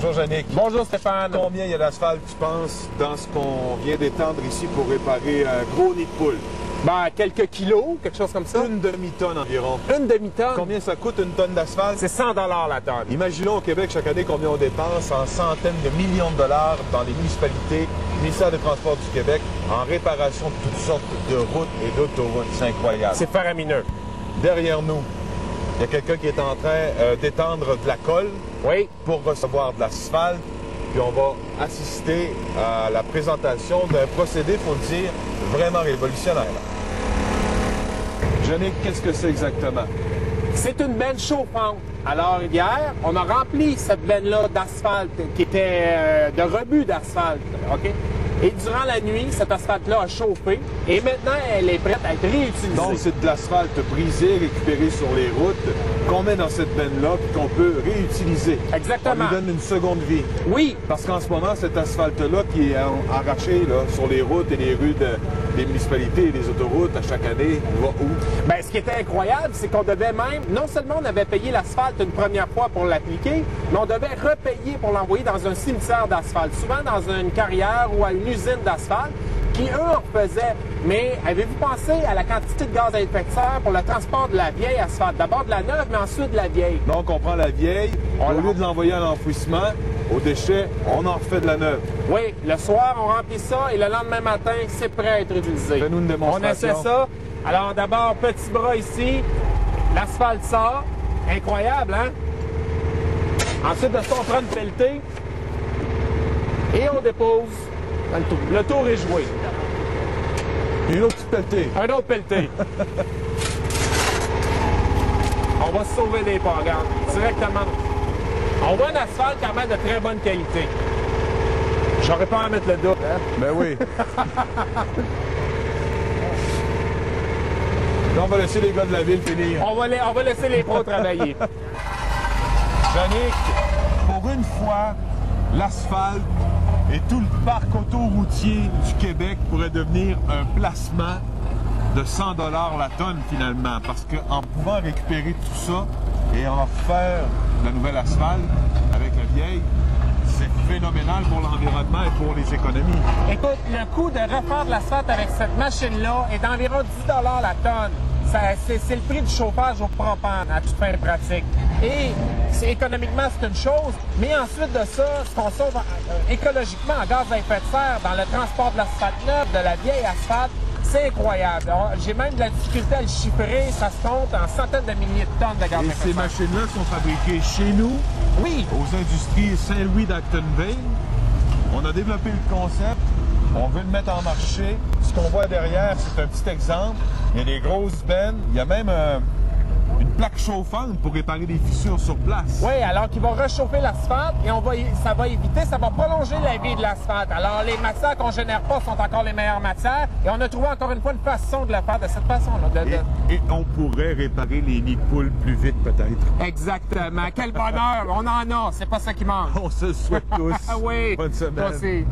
Bonjour Yannick. Bonjour Stéphane. Combien il y a d'asphalte, tu penses, dans ce qu'on vient d'étendre ici pour réparer un gros nid de poule? Ben, quelques kilos, quelque chose comme ça. Une demi-tonne environ. Une demi-tonne? Combien ça coûte une tonne d'asphalte? C'est 100 la tonne. Imaginons au Québec chaque année combien on dépense en centaines de millions de dollars dans les municipalités, ministère des Transports du Québec, en réparation de toutes sortes de routes et d'autoroutes. C'est incroyable. C'est faramineux. Derrière nous, il y a quelqu'un qui est en train d'étendre de la colle Oui. pour recevoir de l'asphalte. Puis on va assister à la présentation d'un procédé, il faut le dire, vraiment révolutionnaire. Yannick, qu'est-ce que c'est exactement? C'est une benne chauffante. Alors, hier, on a rempli cette benne-là d'asphalte qui était de rebut d'asphalte. OK? Et durant la nuit, cet asphalte-là a chauffé et maintenant, elle est prête à être réutilisée. Donc, c'est de l'asphalte brisé, récupéré sur les routes, qu'on met dans cette benne-là puis qu'on peut réutiliser. Exactement. On lui donne une seconde vie. Oui. Parce qu'en ce moment, cet asphalte-là qui est arraché là, sur les routes et les rues des municipalités et des autoroutes à chaque année, va où? Bien, ce qui était incroyable, c'est qu'on devait même, non seulement on avait payé l'asphalte une première fois pour l'appliquer, mais on devait repayer pour l'envoyer dans un cimetière d'asphalte, souvent dans une carrière ou à une usine d'asphalte, qui, eux, en faisaient. Mais avez-vous pensé à la quantité de gaz à effet de serre pour le transport de la vieille asphalte? D'abord de la neuve, mais ensuite de la vieille. Donc, on prend la vieille, au lieu de l'envoyer à l'enfouissement, aux déchets, on en refait de la neuve. Oui, le soir, on remplit ça et le lendemain matin, c'est prêt à être utilisé. Fais-nous une démonstration. On essaie ça. Alors, d'abord, petit bras ici. L'asphalte sort. Incroyable, hein? Ensuite de ça, on prend une pelletée et on dépose dans le tour. Le tour est joué. Une autre petite pelletée. Un autre pelleté. On va se sauver des pas, regarde. Directement. On voit un asphalte quand même de très bonne qualité. J'aurais pas à mettre le doute, hein? Ben oui. Là, on va laisser les gars de la ville finir. On va laisser les pros travailler. Yannick, pour une fois, l'asphalte et tout le parc autoroutier du Québec pourrait devenir un placement de 100 $ la tonne finalement. Parce qu'en pouvant récupérer tout ça et en faire de la nouvelle asphalte avec la vieille, c'est phénoménal pour l'environnement et pour les économies. Écoute, le coût de refaire de l'asphalte avec cette machine-là est d'environ 10 $ la tonne. C'est le prix du chauffage au propane à toute fin pratique. Et économiquement, c'est une chose, mais ensuite de ça, ce qu'on sauve écologiquement en gaz à effet de serre dans le transport de l'asphalte neuve, de la vieille asphalte, c'est incroyable. J'ai même de la difficulté à le chiffrer, ça se compte en centaines de milliers de tonnes de gaz à effet de serre. Et ces machines-là sont fabriquées chez nous, oui, aux industries Saint-Louis d'Actonville. On a développé le concept, on veut le mettre en marché. Ce qu'on voit derrière, c'est un petit exemple. Il y a des grosses bennes, il y a même une plaque chauffante pour réparer des fissures sur place. oui, alors qu'il va réchauffer l'asphalte et ça va prolonger la vie de l'asphalte. Alors, les matières qu'on génère pas sont encore les meilleures matières et on a trouvé encore une fois une façon de le faire de cette façon-là. Et on pourrait réparer les nids de poules plus vite, peut-être. Exactement. Quel bonheur! On en a, c'est pas ça qui manque. On se le souhaite tous. Ah oui. Bonne semaine. Toi aussi.